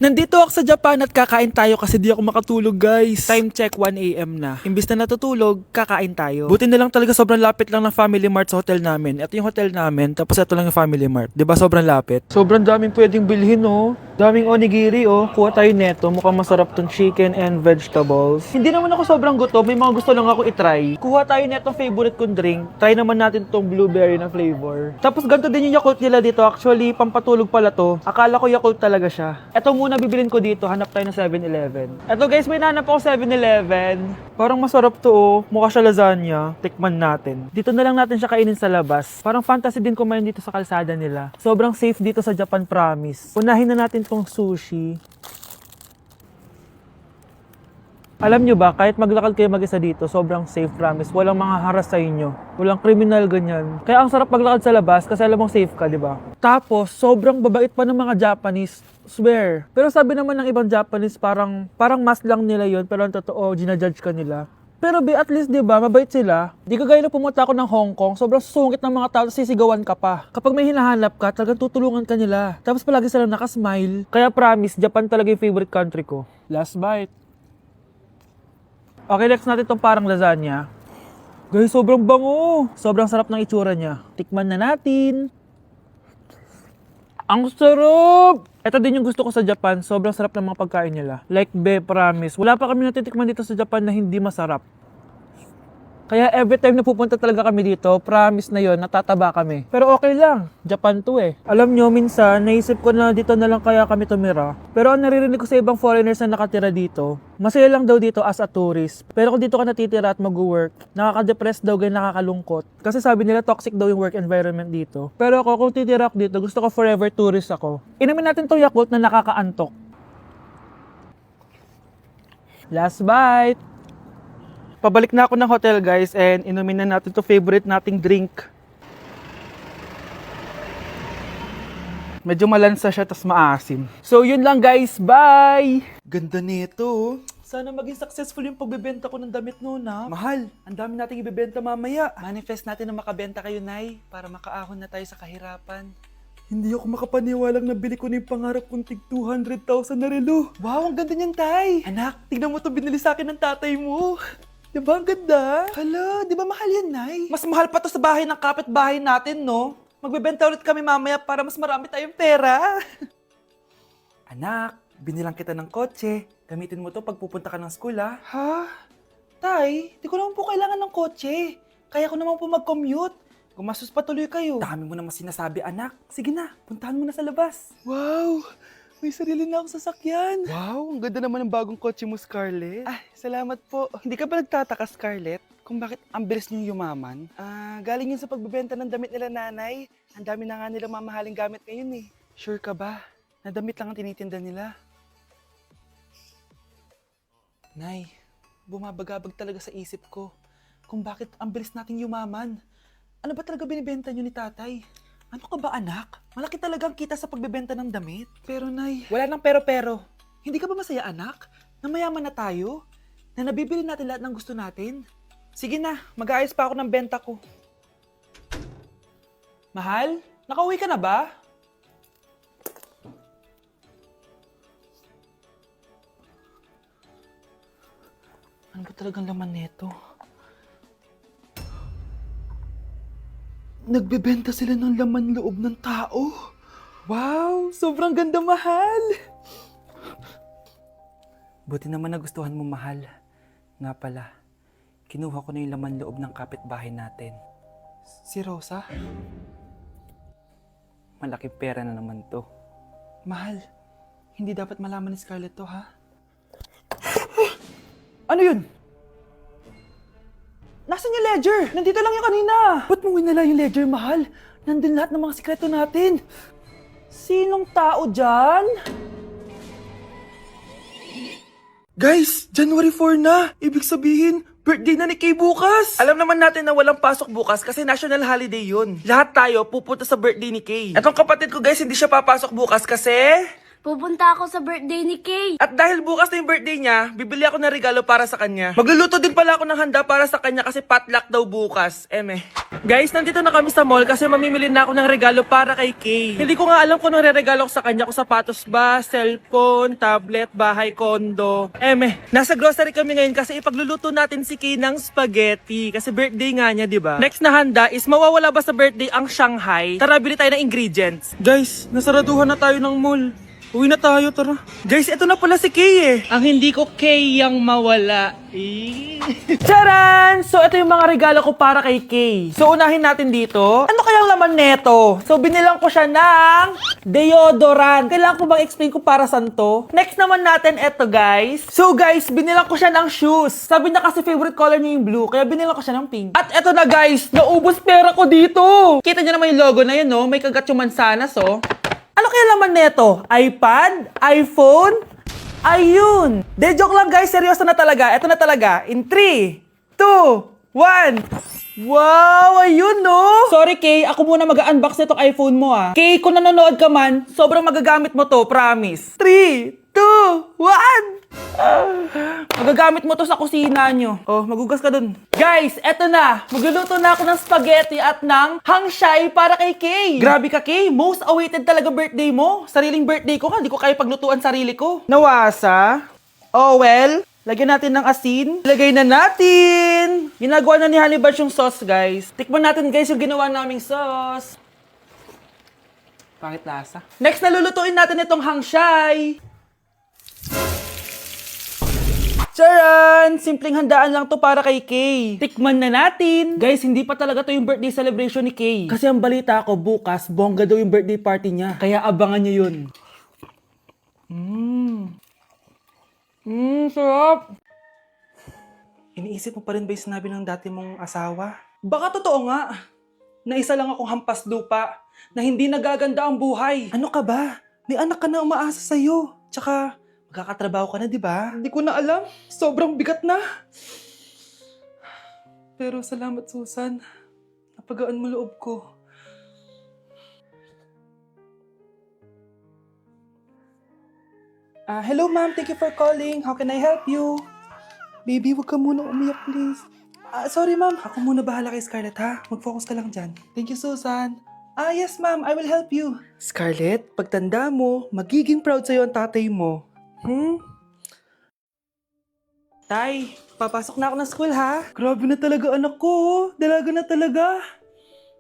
Nandito ako sa Japan at kakain tayo kasi di ako makatulog, guys. Time check 1 AM na. Imbis na natutulog, kakain tayo. Buti na lang talaga sobrang lapit lang ng Family Mart sa hotel namin. Ito yung hotel namin, tapos ito lang yung Family Mart. 'Di ba sobrang lapit? Sobrang daming pwedeng bilhin, oh. Daming onigiri, oh. Kuha tayo neto. Mukhang masarap tong chicken and vegetables. Hindi naman ako sobrang gutom. May mga gusto lang ako itry. Kuha tayo netong favorite kong drink. Try naman natin tong blueberry na flavor. Tapos ganito din yung Yakult nila dito. Actually, pampatulog pala to. Akala ko Yakult talaga siya. Ito muna bibilin ko dito. Hanap tayo ng 7-Eleven. Ito guys, may nanap ako 7-Eleven. Parang masarap to, oh. Mukha siya lasagna. Tikman natin. Dito na lang natin siya kainin sa labas. Parang fantasy din kumain dito sa kalsada nila. Sobrang safe dito sa Japan, promise. Unahin na natin tong sushi. Alam nyo ba, kahit maglakad kayo mag-isa dito, sobrang safe, promise. Walang mga haras sa inyo. Walang kriminal, ganyan. Kaya ang sarap maglakad sa labas kasi alam mong safe ka, di ba? Tapos, sobrang babait pa ng mga Japanese. Swear. Pero sabi naman ng ibang Japanese, parang mas lang nila yon, pero ang totoo, ginajudge ka nila. Pero at least, di ba, mabait sila. Di ka gaya na pumunta ako ng Hong Kong, sobrang sungit ng mga tao, sisigawan ka pa. Kapag may hinahanap ka, talagang tutulungan ka nila. Tapos palagi silang nakasmile. Kaya promise, Japan talaga yung favorite country ko. Last bite. Okay, next natin tong parang lasagna. Guys, sobrang bango. Sobrang sarap ng itsura niya. Tikman na natin. Ang sarap! Ito din yung gusto ko sa Japan. Sobrang sarap ng mga pagkain nila. Like, promise. Wala pa kami natitikman dito sa Japan na hindi masarap. Kaya every time na pupunta talaga kami dito, promise na yon, natataba kami. Pero okay lang, Japan to eh. Alam nyo, minsan, naisip ko na dito na lang kaya kami tumira. Pero ang naririnig ko sa ibang foreigners na nakatira dito, masaya lang daw dito as a tourist. Pero kung dito ka natitira at mag-work, nakaka-depress daw, ganyan nakakalungkot. Kasi sabi nila toxic daw yung work environment dito. Pero ako, kung titira ako dito, gusto ko forever tourist ako. Inumin natin to Yakult na nakakaantok. Last bite! Pabalik na ako ng hotel, guys, and inumin na natin to favorite nating drink. Medyo malansa siya, tas maasim. So, yun lang, guys. Bye! Ganda nito. Sana maging successful yung pagbebenta ko ng damit noon, ha? Mahal, ang dami nating ibebenta mamaya. Manifest natin na makabenta kayo, Nay, para makaahon na tayo sa kahirapan. Hindi ako makapaniwalang nabili ko na yung pangarap kong tig 200,000 na relo. Wow, ang ganda niyan, Tay! Anak, tignan mo to, binili sa akin ng tatay mo. Diba ang ganda? Hala, di ba mahal yan, Nay? Mas mahal pa to sa bahay ng kapitbahay natin, no? Magbebenta ulit kami mamaya para mas marami tayong pera. Anak, binilang kita ng kotse. Gamitin mo to pag pupunta ka ng school, ha? Ha? Tay, di ko naman po kailangan ng kotse. Kaya ko naman po mag-commute. Gumastos pa tuloy kayo. Dami mo naman sinasabi, anak. Sige na, puntahan mo na sa labas. Wow! May sarili na akong sasakyan. Wow, ang ganda naman ng bagong kotse mo, Scarlett. Ay, salamat po. Hindi ka ba nagtataka, Scarlett, kung bakit ang bilis niyong yumaman? Galing yun sa pagbebenta ng damit nila, nanay. Ang dami na nga nila mamahaling gamit ngayon eh. Sure ka ba? Na damit lang ang tinitinda nila? Nay, bumabagabag talaga sa isip ko kung bakit ang bilis nating yumaman. Ano ba talaga binibenta niyo ni tatay? Ano ka ba, anak? Malaki talagang kita sa pagbebenta ng damit. Pero, Nay, wala nang pero-pero. Hindi ka ba masaya, anak? Na mayaman na tayo? Na nabibili natin lahat ng gusto natin? Sige na, mag-aayos pa ako ng benta ko. Mahal, nakauwi ka na ba? Ano ba talagang laman neto? Nagbebenta sila ng laman loob ng tao. Wow, sobrang ganda, mahal. Buti naman nagustuhan mo, mahal. Nga pala, kinuha ko na yung laman loob ng kapitbahay natin. Si Rosa? Malaking pera na naman to. Mahal, hindi dapat malaman ni Scarlett to, ha? Ano yun? Nasaan yung ledger? Nandito lang yung kanina. Ba't mo winala yung ledger, mahal? Nandun lahat ng mga sikreto natin. Sinong tao dyan? Guys, January 4 na. Ibig sabihin, birthday na ni Kay bukas. Alam naman natin na walang pasok bukas kasi national holiday yun. Lahat tayo pupunta sa birthday ni Kay. Etong kapatid ko, guys, hindi siya papasok bukas kasi Pupunta ako sa birthday ni Kay. At dahil bukas na yung birthday niya, bibili ako ng regalo para sa kanya. Magluluto din pala ako ng handa para sa kanya kasi potluck daw bukas. Guys, nandito na kami sa mall kasi mamimili na ako ng regalo para kay Kay. Hindi ko nga alam kung anong re-regalo ko sa kanya. Kung sapatos ba, cellphone, tablet, bahay, kondo. Nasa grocery kami ngayon kasi ipagluluto natin si Kay ng spaghetti. Kasi birthday nga niya, di ba? Next na handa is mawawala ba sa birthday ang Shanghai? Tara, bili tayo ng ingredients. Guys, nasaraduhan na tayo ng mall. Uwi na tayo, tara. Guys, ito na pala si Kay eh. Ang hindi ko Kay yang mawala. Charan! So, ito yung mga regalo ko para kay Kay. So, unahin natin dito. Ano kayang laman neto? So, binilang ko siya ng deodorant. Kailangan ko bang explain ko para saan to? Next naman natin, ito guys. So, guys, binilang ko siya ng shoes. Sabi niya kasi favorite color niya yung blue, kaya binilang ko siya ng pink. At ito na guys, naubos pera ko dito. Kita niyo naman yung logo na yun, no? May kagat yung mansanas, oh. Ano kaya laman neto? iPad? iPhone? Ayun! De, joke lang guys. Seryoso na talaga. Ito na talaga. In 3, 2, 1. Wow! Ayun no! Sorry Kay, ako muna mag-unbox nitong iPhone mo ah. Kay, kung nanonood ka man, sobrang magagamit mo to, promise. 3, 2, 1! Magagamit mo to sa kusina nyo. Oh, magugas ka dun. Guys, eto na. Magluluto na ako ng spaghetti at ng hangshai para kay Kay. Grabe ka, Kay. Most awaited talaga birthday mo. Sariling birthday ko nga. Hindi ko kaya paglutuan sarili ko. Nawasa? Oh, well. Lagyan natin ng asin. Ilagay na natin. Ginagawa na ni Honey Bunch yung sauce, guys. Tikman natin, guys, yung ginawa naming sauce. Pangit lasa. Next, nalulutuin natin itong hangshai. Charan! Simpleng handaan lang to para kay Kay. Tikman na natin. Guys, hindi pa talaga to yung birthday celebration ni Kay. Kasi ang balita ko, bukas, bongga daw yung birthday party niya. Kaya abangan niyo yun. Sarap! Iniisip mo pa rin ba yung sinabi ng dati mong asawa? Baka totoo nga. Na isa lang akong hampas lupa. Na hindi nagaganda ang buhay. Ano ka ba? May anak ka na umaasa sa'yo. Tsaka, magkakatrabaho ka na, di ba? Hindi ko na alam. Sobrang bigat na. Pero salamat, Susan. Napagaan mo loob ko. Hello, ma'am. Thank you for calling. How can I help you? Baby, wag ka muna umiyak, please. Sorry, ma'am. Ako muna bahala kay Scarlett, ha? Mag-focus ka lang dyan. Thank you, Susan. Yes, ma'am. I will help you. Scarlett, pagtanda mo, magiging proud sa'yo ang tatay mo. Tay, papasok na ako ng school ha. Grabe na talaga anak ko. Dalaga na talaga.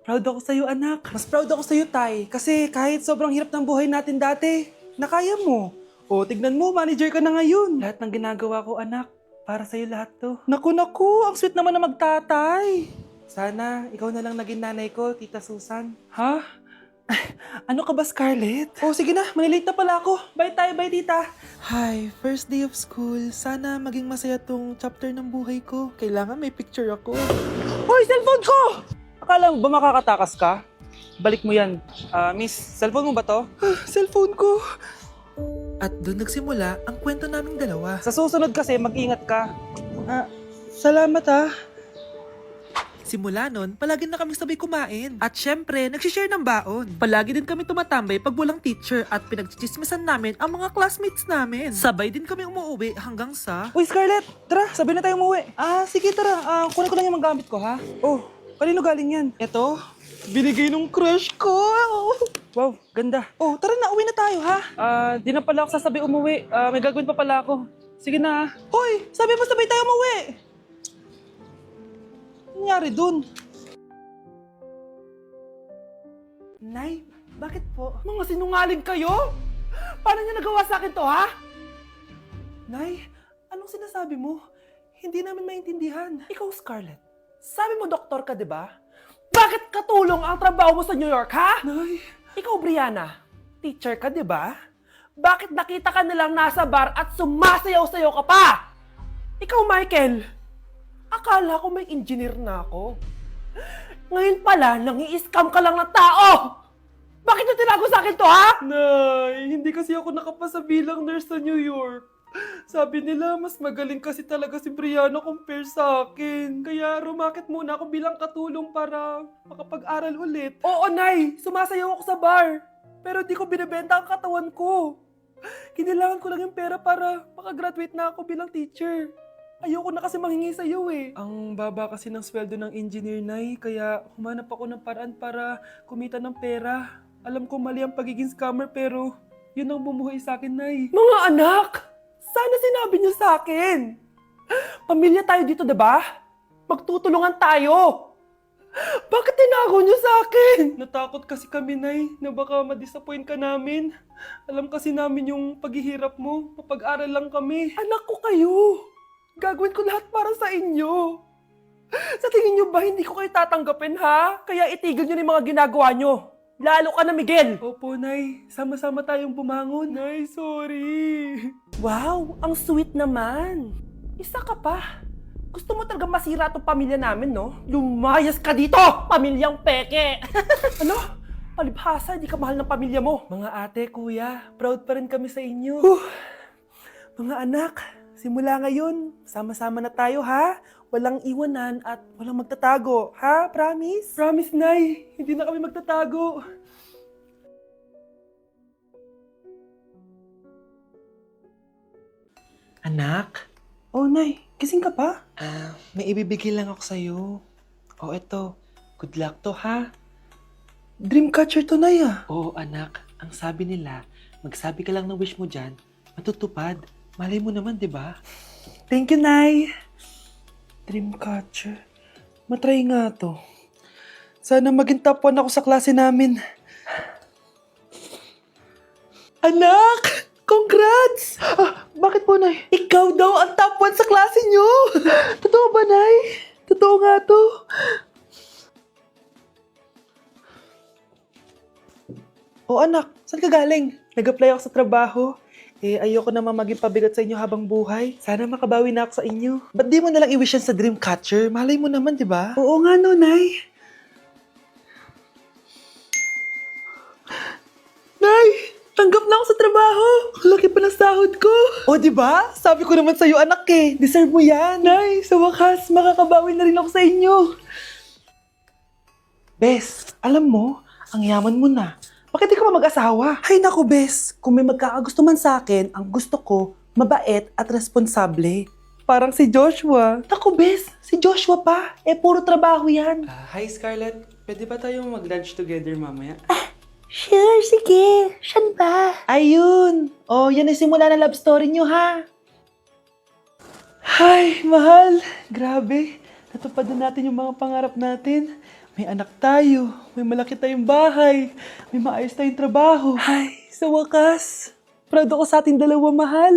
Proud ako sa'yo anak. Mas proud ako sa'yo tay. Kasi kahit sobrang hirap ng buhay natin dati, nakaya mo. O tignan mo, manager ka na ngayon. Lahat ng ginagawa ko anak, para sa'yo lahat to. Naku, ang sweet naman na magtatay. Sana ikaw na lang naging nanay ko, Tita Susan. Ha? Ano ka ba, Scarlett? Oh, sige na. Malilate na pala ako. Bye tayo, bye, tita. Hi, first day of school. Sana maging masaya tong chapter ng buhay ko. Kailangan may picture ako. Hoy, cellphone ko! Akala mo ba makakatakas ka? Balik mo yan. Miss, cellphone mo ba to? Cellphone ko. At doon nagsimula ang kwento naming dalawa. Sa susunod kasi, mag-ingat ka. Salamat ha. Simula nun, palagi na kami sabay kumain. At syempre, nagsishare ng baon. Palagi din kami tumatambay pag walang teacher at pinagchichismisan namin ang mga classmates namin. Sabay din kami umuwi hanggang sa... Uy, Scarlett! Tara, sabay na tayo umuwi. Sige, tara. Kunin ko lang yung mga gamit ko, ha? Oh, kanino galing yan? Eto, binigay nung crush ko. Wow, ganda. Oh, tara na, uwi na tayo, ha? Di na pala ako sasabi umuwi. May gagawin pa pala ako. Sige na, ha? Hoy, sabi mo sabay tayo umuwi. Nangyari dun? Nay, bakit po? Mga sinungaling kayo? Paano niyo nagawa sa akin to, ha? Nay, anong sinasabi mo? Hindi namin maintindihan. Ikaw, Scarlett, sabi mo doktor ka, di ba? Bakit katulong ang trabaho mo sa New York, ha? Nay. Ikaw, Brianna, teacher ka, di ba? Bakit nakita ka nilang nasa bar at sumasayaw-sayaw ka pa? Ikaw, Michael, akala ko may engineer na ako. Ngayon pala, nangi-scam ka lang ng tao! Bakit nyo tinago sa akin to, ha? Nay, hindi kasi ako nakapasa bilang nurse sa New York. Sabi nila, mas magaling kasi talaga si Brianna compare sa akin. Kaya rumakit muna ako bilang katulong para makapag-aral ulit. Oo, Nay! Sumasayaw ako sa bar. Pero di ko binibenta ang katawan ko. Kailangan ko lang yung pera para makagraduate na ako bilang teacher. Ayoko na kasi manghingi sa'yo eh. Ang baba kasi ng sweldo ng engineer, Nay, kaya humanap ako ng paraan para kumita ng pera. Alam ko mali ang pagiging scammer pero yun ang bumuhay sa akin, Nay. Mga anak! Sana sinabi niyo sa akin! Pamilya tayo dito, diba? Magtutulungan tayo! Bakit tinago niyo sa akin? Natakot kasi kami, Nay, na baka ma-disappoint ka namin. Alam kasi namin yung paghihirap mo. Mapag-aral lang kami. Anak ko kayo! Gagawin ko lahat para sa inyo. Sa tingin niyo ba hindi ko kayo tatanggapin, ha? Kaya itigil niyo na yung mga ginagawa niyo. Lalo ka na, Miguel! Opo, Nay. Sama-sama tayong bumangon. Nay, sorry. Wow, ang sweet naman. Isa ka pa. Gusto mo talaga masira itong pamilya namin, no? Lumayas ka dito! Pamilyang peke! Ano? Palibhasa, hindi ka mahal ng pamilya mo. Mga ate, kuya, proud pa rin kami sa inyo. Mga anak, simula ngayon, sama-sama na tayo, ha? Walang iwanan at walang magtatago, ha? Promise? Promise, Nay. Hindi na kami magtatago. Anak? Oh, Nay. Gising ka pa? May ibibigay lang ako sa'yo. Oh, eto. Good luck to, ha? Dreamcatcher to, Nay, ah. Oo, anak. Ang sabi nila, magsabi ka lang ng wish mo dyan, matutupad. Malay mo naman, di ba? Thank you, Nay. Dreamcatcher. Matry nga to. Sana maging top 1 ako sa klase namin. Anak! Congrats! Bakit po, Nay? Ikaw daw ang top 1 sa klase niyo! Totoo ba, Nay? Totoo nga to. O anak, saan ka galing? Nag-apply ako sa trabaho. Ayoko naman maging pabigat sa inyo habang buhay. Sana makabawi na ako sa inyo. Ba't di mo nalang i-wish yan sa Dreamcatcher? Malay mo naman, di ba? Oo nga no, Nay. Nay! Tanggap na ako sa trabaho! Ang laki pa ng sahod ko! O, di ba? Sabi ko naman sa'yo, anak eh. Deserve mo yan. Nay, sa wakas, makakabawi na rin ako sa inyo. Bes, alam mo, ang yaman mo na. Bakit di ka pa mag-asawa? Ay naku, Bes. Kung may magkakagusto man sa akin, ang gusto ko, mabait at responsable. Parang si Joshua. Naku, Bes. Si Joshua pa. Puro trabaho yan. Hi, Scarlett. Pwede ba tayong mag-lunch together mamaya? Sure, sige. Saan ba? Ayun! Oh, yan ay simula na love story nyo, ha? Ay, mahal! Grabe! Natupad na natin yung mga pangarap natin. May anak tayo, may malaki tayong bahay, may maayos tayong trabaho. Ay, sa wakas! Proud ako sa ating dalawa, mahal!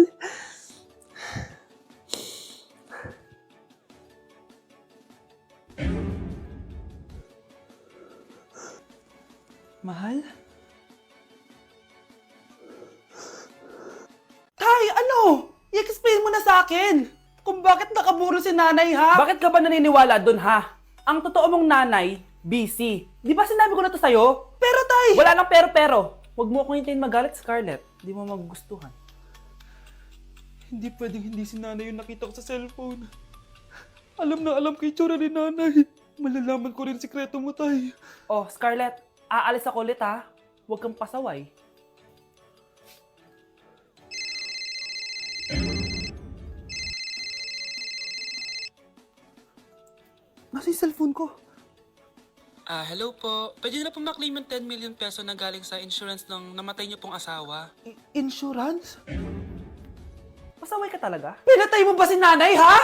Mahal? Tay, ano? I-explain mo na sa akin kung bakit nakaburo si nanay, ha? Bakit ka ba naniniwala dun, ha? Ang totoo mong nanay, busy. Di ba sinabi ko na to sa'yo? Pero, tay! Wala nang pero-pero. Huwag mo akong hintayin magalit, Scarlett. Di mo magugustuhan. Hindi pwedeng hindi si nanay yung nakita ko sa cellphone. Alam na alam ko yung tsura ni nanay. Malalaman ko rin sikreto mo, tay. Oh, Scarlett, aalis ako ulit, ha? Huwag kang pasaway. Nasa yung cellphone ko? Hello po. Pwede na po maklaim yung 10 million peso na galing sa insurance ng namatay niyo pong asawa. Insurance? Pasaway ka talaga? Pinatay mo ba si nanay, ha?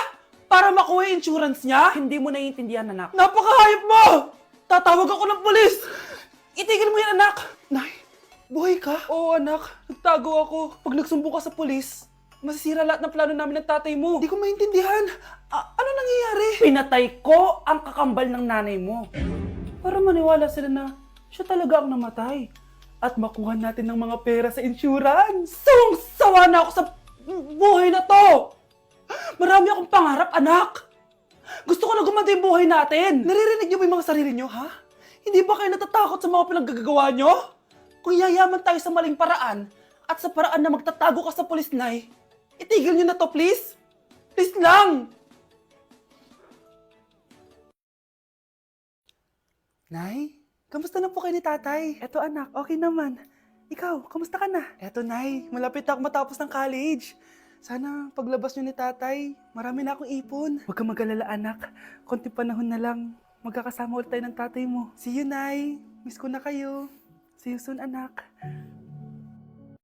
Para makuha yung insurance niya? Hindi mo naiintindihan, anak. Napakahayop mo! Tatawag ako ng pulis! Itigil mo yan, anak! Nay, buhay ka? Oo, anak. Nagtago ako. Pag nagsumbong ka sa pulis, masisira lahat ng plano namin ng tatay mo. Hindi ko maintindihan. Ano nangyayari? Pinatay ko ang kakambal ng nanay mo. Para maniwala sila na siya talaga ang namatay. At makuha natin ng mga pera sa insurance. Sawang-sawa na ako sa buhay na to. Marami akong pangarap, anak. Gusto ko na gumanda yung buhay natin. Naririnig niyo ba yung mga sarili niyo, ha? Hindi ba kayo natatakot sa mga pinaggagawa niyo? Kung yayaman tayo sa maling paraan at sa paraan na magtatago ka sa pulis, Nay, itigil niyo na to, please. Please lang. Nay, kamusta na po kayo ni tatay? Eto anak, okay naman. Ikaw, kamusta ka na? Eto, Nay. Malapit na ako matapos ng college. Sana paglabas nyo ni tatay, marami na akong ipon. Huwag kang mag-alala, anak. Konti panahon na lang. Magkakasama ulit tayo ng tatay mo. See you, Nay. Miss ko na kayo. See you soon, anak.